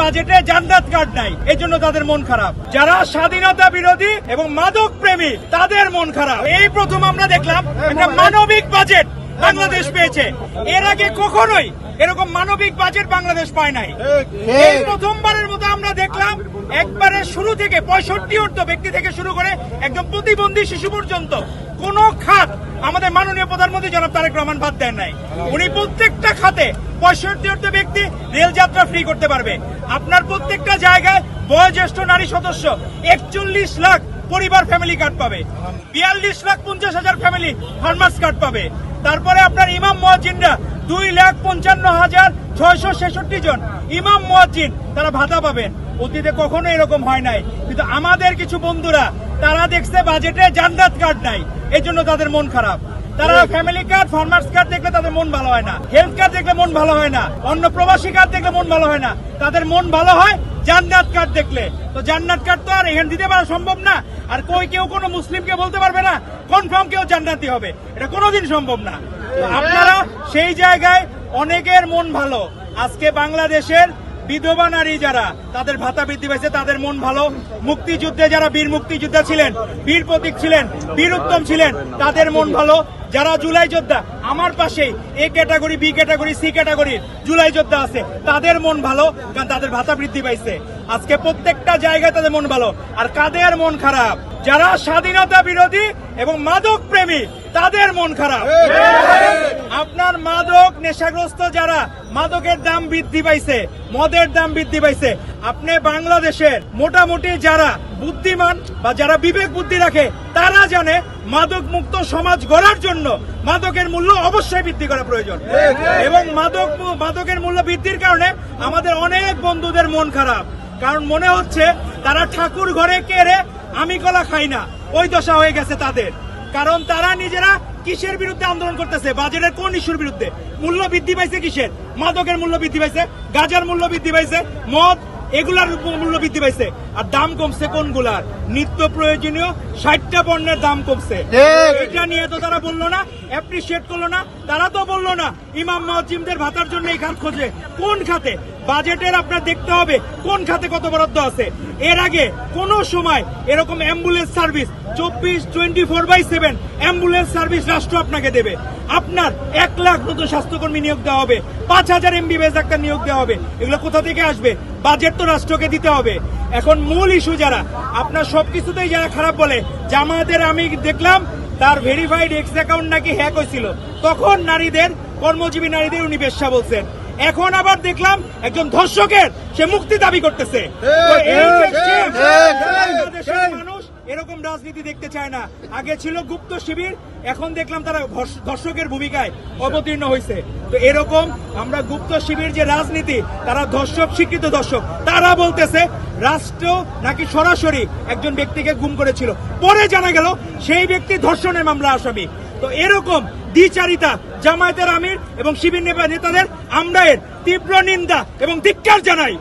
বাজেটে জান্নাত কার্ড নাই, এই জন্য তাদের মন খারাপ। যারা স্বাধীনতা বিরোধী এবং মাদক প্রেমী তাদের মন খারাপ। এই প্রথম আমরা দেখলাম একটা মানবিক বাজেট বাংলাদেশ পেয়েছে। এর আগে কখনোই এরকম মানবিক বাজেট বাংলাদেশ পায় নাই। এই প্রথমবারের মতো আমরা দেখলাম একবারে শুরু থেকে 65 ব্যক্তি থেকে শুরু করে একদম প্রতিবন্ধী শিশু পর্যন্ত কোন খাত আমাদের মাননীয় প্রধানমন্ত্রী জনাব তারেক রহমান বাদ দেন নাই। উনি প্রত্যেকটা খাতে 65 ব্যক্তি রেল যাত্রা ফ্রি করতে পারবে। আপনার প্রত্যেকটা জায়গায় বয়োজ্যেষ্ঠ নারী সদস্য 41 লাখ পরিবার ফ্যামিলি কার্ড পাবে, 42,50,000 ফ্যামিলি ফার্মার্স কার্ড পাবে। তারপরে আপনার ইমাম মুয়াজ্জিনরা 2,55,666 জন ইমাম মুয়াজ্জিন তারা ভাতা পাবেন। অতীতে কখনো এরকম হয় নাই, কিন্তু আমাদের কিছু বন্ধুরা তারা দেখছে বাজেটে জান্নাত কার্ড নাই, এই জন্য তাদের মন খারাপ। তারা ফ্যামিলি কার্ড ফার্মার্স কার্ড দেখলে তাদের মন ভালো হয় না, হেলথ কার্ড দেখলে মন ভালো হয় না, অন্য প্রবাসী কার্ড দেখলে মন ভালো হয় না, তাদের মন ভালো হয় জান্নাত কার্ড দেখলে। তো জান্নাত কার্ড তো আর এখানে দিতে পারা সম্ভব না। আর কেউ কোনো মুসলিমকে বলতে পারবে না কনফার্ম কেউ জান্নাতি হবে, এটা কোনোদিন সম্ভব না। আপনারা সেই জায়গায় অনেকের মন ভালো। আজকে বাংলাদেশের বিধবা নারী যারা তাদের ভাতা বৃদ্ধি পাইছে তাদের মন ভালো। মুক্তিযুদ্ধে যারা বীর মুক্তিযোদ্ধা ছিলেন, বীর প্রতীক ছিলেন, বীর উত্তম ছিলেন তাদের মন ভালো। যারা জুলাই যোদ্ধা আমার পাশেই A category, B category, C ক্যাটাগরির জুলাই যোদ্ধা আছে তাদের মন ভালো, কারণ তাদের ভাতা বৃদ্ধি পাইছে। আজকে প্রত্যেকটা জায়গায় তাদের মন ভালো। আর কাদের মন খারাপ? যারা স্বাধীনতা বিরোধী এবং মাদক প্রেমী তাদের মন খারাপ। আপনার মাদক নেশাগ্রস্ত যারা, মাদকের দাম বৃদ্ধি পাইছে, মদের দাম বৃদ্ধি পাইছে। আপনি বাংলাদেশের মোটামুটি যারা বুদ্ধিমান বা যারা বিবেক বুদ্ধি রাখে তারা জানে মাদক মুক্ত সমাজ গড়ার জন্য মাদকের মূল্য অবশ্যই বৃদ্ধি করা প্রয়োজন। এবং মাদকের মূল্য বৃদ্ধির কারণে আমাদের অনেক বন্ধুদের মন খারাপ, কারণ মনে হচ্ছে তারা ঠাকুর ঘরে কেড়ে আমি কলা খাই না, ওই দশা হয়ে গেছে তাদের। কারণ তারা নিজেরা কিসের বিরুদ্ধে আন্দোলন করতেছে? বাজেটের কোন ইস্যুর বিরুদ্ধে? মূল্য বৃদ্ধি পাইছে কিসের? মাদকের মূল্য বৃদ্ধি পাইছে, গাঁজার মূল্য বৃদ্ধি পাইছে, মদ এগুলার মূল্য বৃদ্ধি পাইছে। আর দাম কমছে কোনগুলার? নিত্য প্রয়োজনীয় 60টা পণ্যের দাম কমছে। এটা নিয়ে তো তারা বললো না, অ্যাপ্রিসিয়েট করলো না। তারা তো বললো না ইমাম মুয়াজ্জিনদের ভাতার জন্য এই খাত খোঁজে। কোন খাতে? বাজেটের আপনার দেখতে হবে কোন খাতে কত বরাদ্দ আছে। এর আগে কোন সময় এরকম অ্যাম্বুলেন্স সার্ভিস 24/7 অ্যাম্বুলেন্স সার্ভিস রাষ্ট্র আপনাকে দেবে। আপনার 1 লাখ নতুন স্বাস্থ্যকর্মী নিয়োগ দেওয়া হবে, 5,000 MBBS ডাক্তার নিয়োগ দেওয়া হবে। এগুলো কোথা থেকে আসবে? বাজেট তো রাষ্ট্রকে দিতে হবে। এখন মূল ইস্যু যারা আপনার সবকিছুতেই যারা খারাপ বলে, জামায়াতের আমি দেখলাম তার ভেরিফাইড এক্স অ্যাকাউন্ট নাকি হ্যাক হয়েছিল, তখন নারীদের, কর্মজীবী নারীদের উনি বেশ্যা বলছেন। এখন আবার দেখলাম একজন ধর্ষকের সে মুক্তি দাবি করতেছে। মানুষ এরকম রাজনীতি দেখতে চায় না। আগে ছিল গুপ্ত শিবির, এখন দেখলাম তারা ধর্ষকের ভূমিকায় অবতীর্ণ হয়েছে। তো এরকম আমরা গুপ্ত শিবির যে রাজনীতি, তারা ধর্ষক, স্বীকৃত ধর্ষক, তারা বলতেছে রাষ্ট্র নাকি সরাসরি একজন ব্যক্তিকে গুম করেছিল, পরে জানা গেল সেই ব্যক্তি ধর্ষণের মামলা আসামি। তো এরকম দ্বিচারিতা জামায়াতের আমির এবং শিবির নেতাদের আমরা এর তীব্র নিন্দা এবং ধিক্কার জানাই।